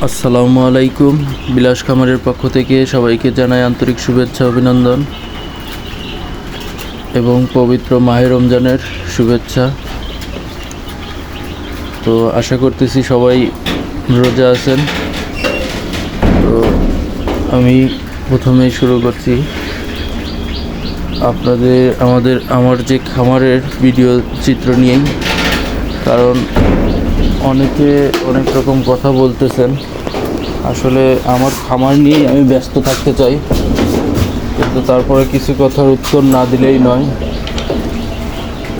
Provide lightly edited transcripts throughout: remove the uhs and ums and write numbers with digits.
আসসালামু আলাইকুম। বিলাস খামারের পক্ষ থেকে সবাইকে জানাই আন্তরিক শুভেচ্ছা অভিনন্দন এবং পবিত্র মাহে রমজানের শুভেচ্ছা। তো আশা করতেছি সবাই রোজা আছেন। তো আমি প্রথমেই শুরু করছি আমার যে খামারের ভিডিও চিত্র নিয়েই, কারণ অনেকে অনেক রকম কথা বলতেছেন। আসলে আমার খামার নিয়েই আমি ব্যস্ত থাকতে চাই, কিন্তু তারপরে কিছু কথার উত্তর না দিলেই নয়,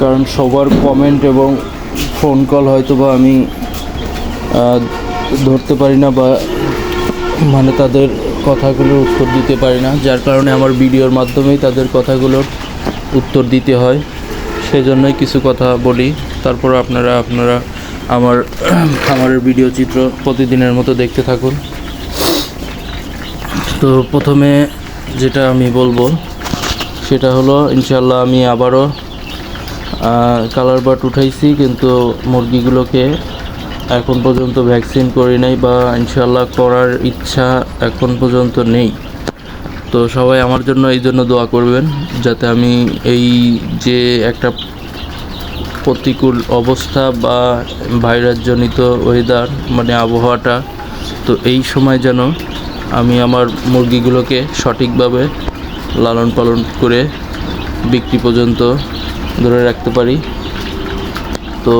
কারণ সবার কমেন্ট এবং ফোন কল হয়তো বা আমি ধরতে পারি না, বা তাদের কথাগুলোর উত্তর দিতে পারি না, যার কারণে আমার ভিডিওর মাধ্যমেই তাদের কথাগুলোর উত্তর দিতে হয়। সেজন্যই কিছু কথা বলি। তারপর আপনারা আমার খামারের ভিডিও চিত্র প্রতিদিনের মতো দেখতে থাকুন। তো প্রথমে যেটা আমি বলবো সেটা হলো, ইনশাল্লাহ আমি আবারও কালার বাট উঠাইছি, কিন্তু মুরগিগুলোকে এখন পর্যন্ত ভ্যাকসিন করি নাই, বা ইনশাল্লাহ করার ইচ্ছা এখন পর্যন্ত নেই। তো সবাই আমার জন্য এই জন্য দোয়া করবেন, যাতে আমি এই যে একটা প্রতিকূল অবস্থা বা ভাইরাসজনিত ওয়েদার আবহাওয়াটা, তো এই সময় যেন আমি আমার মুরগিগুলোকে সঠিকভাবে লালন পালন করে বিক্রি পর্যন্ত ধরে রাখতে পারি। তো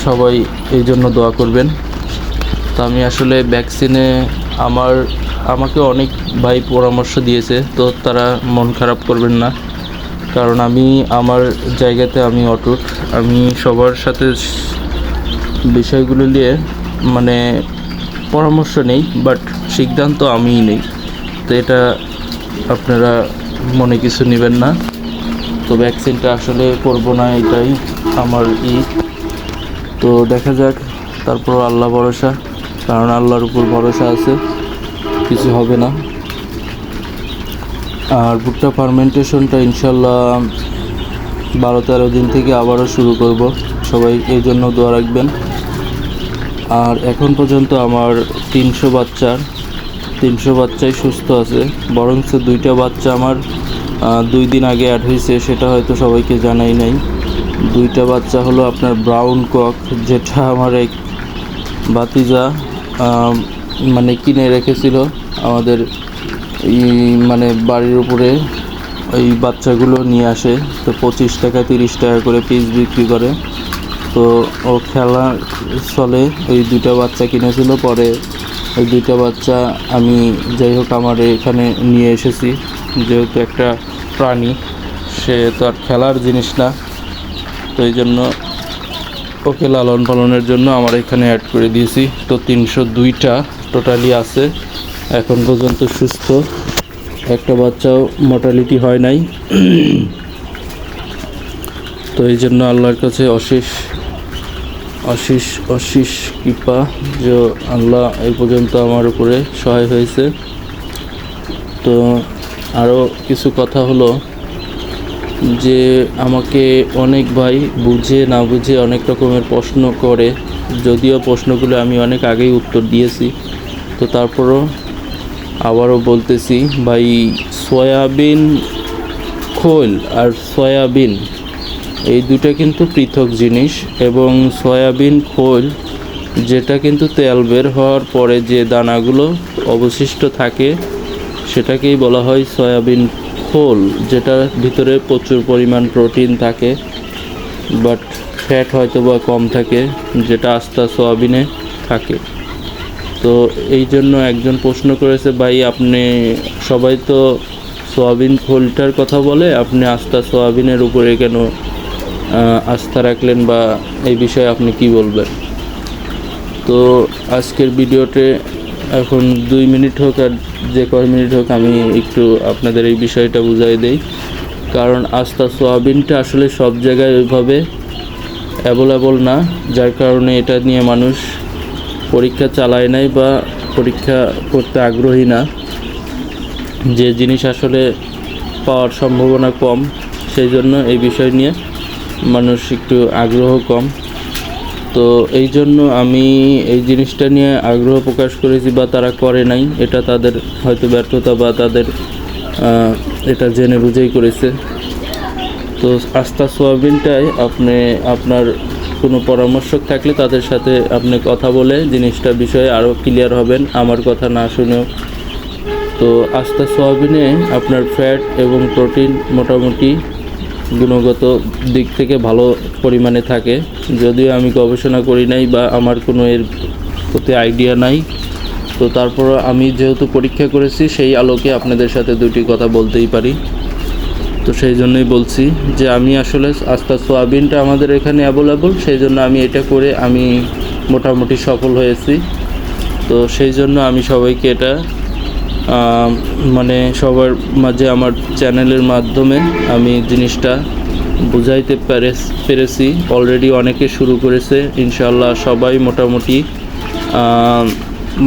সবাই এই জন্য দোয়া করবেন। তো আমি আসলে ভ্যাকসিনে আমাকে অনেক ভাই পরামর্শ দিয়েছে, তো তারা মন খারাপ করবেন না, কারণ আমি আমার জায়গাতে আমি অটুট। আমি সবার সাথে বিষয়গুলো নিয়ে পরামর্শ নেই, বাট সিদ্ধান্ত আমিই নেই। তো এটা আপনারা মনে কিছু নেবেন না। তো ভ্যাকসিনটা আসলে করব না, এটাই আমার তো দেখা যাক। তারপর আল্লাহ ভরসা, কারণ আল্লাহর উপর ভরসা আছে, কিছু হবে না। আর ভুট্টা ফার্মেন্টেশনটা ইনশাল্লাহ 12-13 দিন থেকে আবারও শুরু করব। সবাই এই জন্য দোয়া রাখবেন। আর এখন পর্যন্ত আমার 300 বাচ্চাই সুস্থ আছে, বরঞ্চ 2টা বাচ্চা আমার 2 দিন আগে অ্যাড হয়েছে, সেটা হয়তো সবাইকে জানাই নাই। 2টা বাচ্চা হলো আপনার ব্রাউন কক, যেটা আমার এক ভাতিজা কিনে রেখেছিল আমাদের বাড়ির উপরে। ওই বাচ্চাগুলো নিয়ে আসে, তো 25 টাকা 30 টাকা করে পিস বিক্রি করে। তো ও খেলা চলে ওই 2টা বাচ্চা কিনেছিল। পরে ওই 2টা বাচ্চা আমি যাই হোক আমার এখানে নিয়ে এসেছি, যেহেতু একটা প্রাণী, সে তো আর খেলার জিনিস না। তো এই জন্য ওকে লালন পালনের জন্য আমার এখানে অ্যাড করে দিয়েছি। তো 302টা টোটালি আছে এখন পর্যন্ত সুস্থ, একটা বাচ্চাও মর্টালিটি হয় নাই। তো এই জন্য আল্লাহর কাছে অশেষ কৃপা যে আল্লাহ এই পর্যন্ত আমার উপরে সহায় হয়েছে। তো আরও কিছু কথা হলো যে, আমাকে অনেক ভাই বুঝে না বুঝে অনেক রকমের প্রশ্ন করে, যদিও প্রশ্নগুলো আমি অনেক আগেই উত্তর দিয়েছি। তো তারপরও আবারও বলতেছি, ভাই সয়াবিন খোল আর সয়াবিন এই দুটা কিন্তু পৃথক জিনিস, এবং সয়াবিন খোল যেটা কিন্তু তেল বের হওয়ার পরে যে দানাগুলো অবশিষ্ট থাকে সেটাকেই বলা হয় সয়াবিন খোল, যেটার ভিতরে প্রচুর পরিমাণ প্রোটিন থাকে, বাট ফ্যাট হয়তো বা কম থাকে, যেটা আস্তা সয়াবিনে থাকে। তো এই জন্য একজন প্রশ্ন করেছে, ভাই আপনি সবাই তো সয়াবিন খোলটার কথা বলে, আপনি আস্তা সয়াবিনের উপরে কেন আস্থা রাখলেন, বা এই বিষয়ে আপনি কি বলবেন? তো আজকের ভিডিওতে এখন 2 মিনিট হোক আর যে কয় মিনিট হোক, আমি একটু আপনাদের এই বিষয়টা বুঝাই দেই। কারণ আস্তা সয়াবিনটা আসলে সব জায়গায় ওইভাবে অ্যাভেলেবল না, যার কারণে এটা নিয়ে মানুষ পরীক্ষা চালায় নাই বা পরীক্ষা করতে আগ্রহী না। যে জিনিস আসলে পাওয়ার সম্ভাবনা কম, সেই জন্য এই বিষয় নিয়ে মানুষ একটু আগ্রহ কম। তো এই জন্য আমি এই জিনিসটা নিয়ে আগ্রহ প্রকাশ করেছি, বা তারা করে নাই, এটা তাদের হয়তো ব্যর্থতা, বা তাদের এটা জেনে বুঝেই করেছে। তো আস্থা সোয়াবিনটাই আপনার কোনো পরামর্শক থাকলে তাদের সাথে আপনি কথা বলে জিনিসটা বিষয়ে আরও ক্লিয়ার হবেন, আমার কথা না শুনেও। তো আস্থা সোয়াবিনে আপনার ফ্যাট এবং প্রোটিন মোটামুটি গুণগত দিক থেকে ভালো পরিমাণে থাকে, যদিও আমি গবেষণা করি নাই বা আমার কোনো এর প্রতি আইডিয়া নাই। তো তারপর আমি যেহেতু পরীক্ষা করেছি, সেই আলোকে আপনাদের সাথে দুটি কথা বলতেই পারি। তো সেই জন্যই বলছি যে আমি আসলে আস্থা সোয়াবিনটা আমাদের এখানে অ্যাভেলেবল, সেই জন্য আমি এটা করে আমি মোটামুটি সফল হয়েছি। তো সেই জন্য আমি সবাইকে এটা মানে সবার মাঝে আমার চ্যানেলের মাধ্যমে আমি জিনিসটা বুঝাইতে পেরেছি। অলরেডি অনেকে শুরু করেছে, ইনশাআল্লাহ সবাই মোটামুটি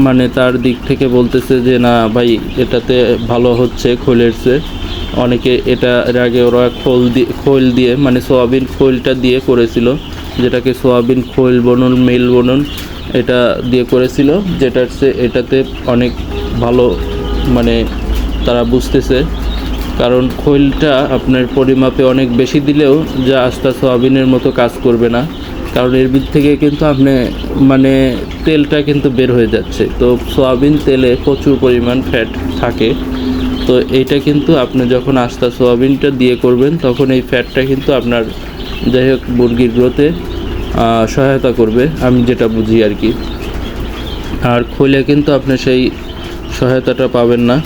মানে তার দিক থেকে বলতেছে যে না ভাই এটাতে ভালো হচ্ছে খোলের চেয়ে। অনেকে এটা এর আগে ওরা খোল দিয়ে মানে সোয়াবিন খোলটা দিয়ে করেছিল, যেটাকে সোয়াবিন খোল বনুন মেল বনুন এটা দিয়ে করেছিল, যেটার চেয়ে এটাতে অনেক ভালো মানে তারা বুঝতেছে। কারণ খোলটা আপনার পরিমাপে অনেক বেশি দিলেও যা আস্থা সোয়াবিনের মতো কাজ করবে না, কারণ এর ভিতর থেকে কিন্তু আপনি মানে তেলটা কিন্তু বের হয়ে যাচ্ছে। তো সোয়াবিন তেলে প্রচুর পরিমাণ ফ্যাট থাকে। তো এইটা কিন্তু আপনি যখন আস্থা সোয়াবিনটা দিয়ে করবেন, তখন এই ফ্যাটটা কিন্তু আপনার যাই হোক মুরগির গ্রোথে সহায়তা করবে, আমি যেটা বুঝি আর কি। আর খোলে কিন্তু আপনি সেই সহায়তাটা পাবেন না।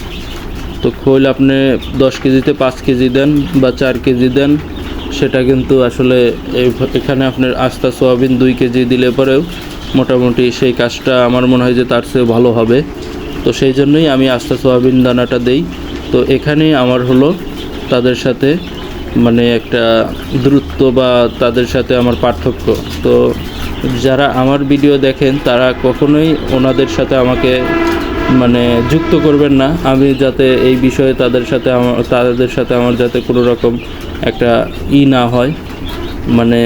তো খোল আপনি 10 কেজিতে 5 কেজি দেন বা 4 কেজি দেন, সেটা কিন্তু আসলে এখানে আপনার আস্থা সোয়াবিন 2 কেজি দিলে পরেও মোটামুটি সেই কাজটা আমার মনে হয় যে তার চেয়ে ভালো হবে। তো সেই জন্যই আমি আস্থা সোয়াবিন দানাটা দেই। তো এখানেই আমার হলো তাদের সাথে মানে একটা দূরত্ব বা তাদের সাথে আমার পার্থক্য। তো যারা আমার ভিডিও দেখেন তারা কখনোই ওনাদের সাথে আমাকে মানে যুক্ত করবেন না, আমি যাতে এই বিষয়ে তাদের সাথে আমার যাতে কোনো রকম একটা না হয়, মানে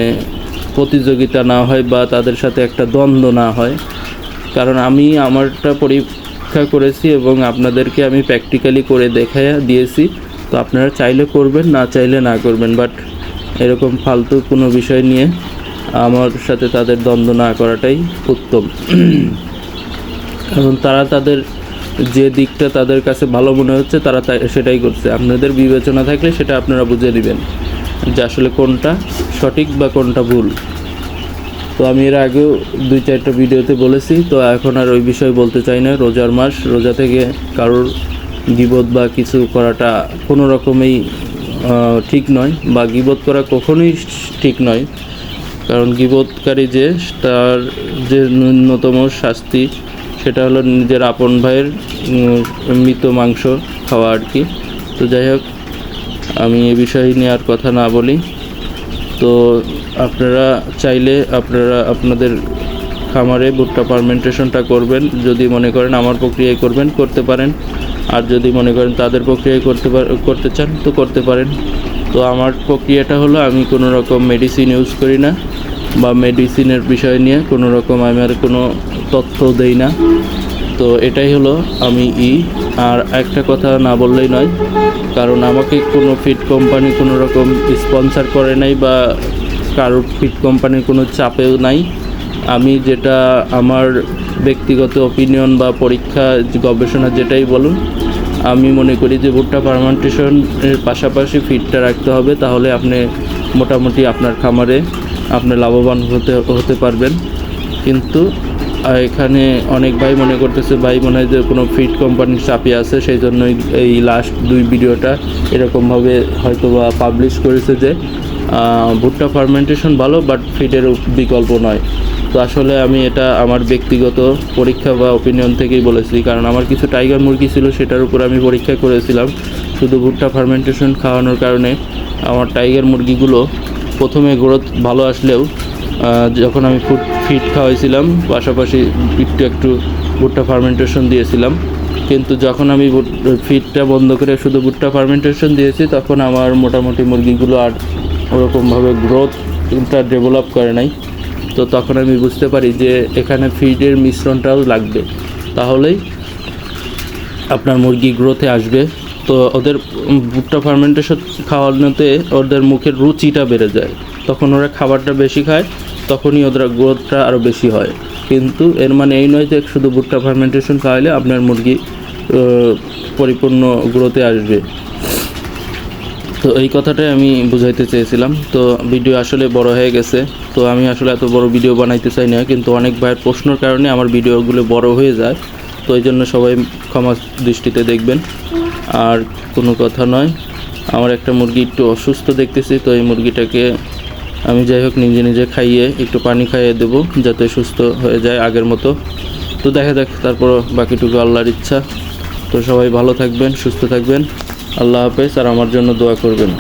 প্রতিযোগিতা না হয় বা তাদের সাথে একটা দ্বন্দ্ব না হয়। কারণ আমি আমারটা পরীক্ষা করেছি এবং আপনাদেরকে আমি প্র্যাকটিক্যালি করে দেখাইয়া দিয়েছি। তো আপনারা চাইলে করবেন, না চাইলে না করবেন, বাট এরকম ফালতু কোনো বিষয় নিয়ে আমার সাথে তাদের দ্বন্দ্ব না করাটাই উত্তম। এবং তারা তাদের যে দিকটা তাদের কাছে ভালো মনে হচ্ছে তারা সেটাই করছে। আপনাদের বিবেচনা থাকলে সেটা আপনারা বুঝে নেবেন যে আসলে কোনটা সঠিক বা কোনটা ভুল। তো আমি এর আগেও 2-4টা ভিডিওতে বলেছি, তো এখন আর ওই বিষয়ে বলতে চাই না। রোজার মাস, রোজা থেকে কারোর গীবত বা কিছু করাটা কোনো রকমেই ঠিক নয়, বা গীবত করা কখনোই ঠিক নয়। কারণ গীবতকারী তার যে ন্যূনতম শাস্তি সেটা হলো নিজের আপন ভাইয়ের মৃত মাংস খাওয়া আর কি। তো যাই হোক, আমি এ বিষয় নিয়ে আর কথা না বলি। তো আপনারা চাইলে আপনাদের খামারে ভুট্টা ফার্মেন্টেশনটা করবেন, যদি মনে করেন আমার প্রক্রিয়ায় করতে পারেন। আর যদি মনে করেন তাদের প্রক্রিয়ায় করতে চান তো করতে পারেন। তো আমার প্রক্রিয়াটা হলো আমি কোনো রকম মেডিসিন ইউজ করি না, বা মেডিসিনের বিষয় নিয়ে কোনো রকম আমি আর কোনো তথ্য দেই না। তো এটাই হলো আমি আর একটা কথা না বললেই নয়, কারণ আমাকে কোনো ফিড কোম্পানি কোনো রকম স্পন্সর করে নাই, বা কারোর ফিড কোম্পানির কোনো চাপেও নাই। আমি যেটা আমার ব্যক্তিগত অপিনিয়ন বা পরীক্ষা গবেষণা যেটাই বলুন, আমি মনে করি যে ভুট্টা ফার্মেন্টেশনের পাশাপাশি ফিডটা রাখতে হবে, তাহলে আপনি মোটামুটি আপনার খামারে আপনি লাভবান হতে পারবেন। কিন্তু এখানে অনেক ভাই মনে করতেছে, ভাই মনে হয় যে কোনো ফিড কোম্পানির চাপে আছে, সেই জন্যই এই লাস্ট 2 ভিডিওটা এরকমভাবে হয়তো বা পাবলিশ করেছে যে ভুট্টা ফার্মেন্টেশন ভালো বাট ফিডের বিকল্প নয়। তো আসলে আমি এটা আমার ব্যক্তিগত পরীক্ষা বা ওপিনিয়ন থেকেই বলেছি, কারণ আমার কিছু টাইগার মুরগি ছিল, সেটার উপর আমি পরীক্ষা করেছিলাম। শুধু ভুট্টা ফার্মেন্টেশন খাওয়ানোর কারণে আমার টাইগার মুরগিগুলো প্রথমে গ্রোথ ভালো আসলেও যখন আমি ফিড খাওয়াইছিলাম পাশাপাশি একটু ভুট্টা ফার্মেন্টেশন দিয়েছিলাম, কিন্তু যখন আমি ফিডটা বন্ধ করে শুধু ভুট্টা ফার্মেন্টেশন দিয়েছি, তখন আমার মোটামুটি মুরগিগুলো আর ওরকমভাবে গ্রোথটা ডেভেলপ করে নাই। তো তখন আমি বুঝতে পারি যে এখানে ফিডের মিশ্রণটাও লাগবে, তাহলেই আপনার মুরগি গ্রোথে আসবে। তো ওদের ভুট্টা ফার্মেন্টেশন খাওয়ানোতে ওদের মুখের রুচিটা বেড়ে যায়, তখন ওরা খাবারটা বেশি খায়, তখনই ওদের গ্রোথটা আরও বেশি হয়। কিন্তু এর মানে এই নয় যে শুধু ভুট্টা ফার্মেন্টেশন খাওয়ালে আপনার মুরগি পরিপূর্ণ গ্রোথে আসবে। তো এই কথাটাই আমি বুঝাইতে চেয়েছিলাম। তো ভিডিও আসলে বড় হয়ে গেছে, তো আমি আসলে এত বড় ভিডিও বানাইতে চাই না, কিন্তু অনেক ভাইয়ের প্রশ্নের কারণে আমার ভিডিওগুলো বড় হয়ে যায়। তো এই জন্য সবাই ক্ষমা দৃষ্টিতে দেখবেন। আর কোনো কথা নয়, আমার একটা মুরগি একটু অসুস্থ দেখতেছি, তো এই মুরগিটাকে আমি যাই হোক নিজে নিজে খাইয়ে একটু পানি খাইয়ে দেবো যাতে সুস্থ হয়ে যায় আগের মতো। তো দেখা যাক, তারপর বাকিটুকু আল্লাহর ইচ্ছা। তো সবাই ভালো থাকবেন, সুস্থ থাকবেন, আল্লাহ হাফেজ, আর আমার জন্য দোয়া করবেন।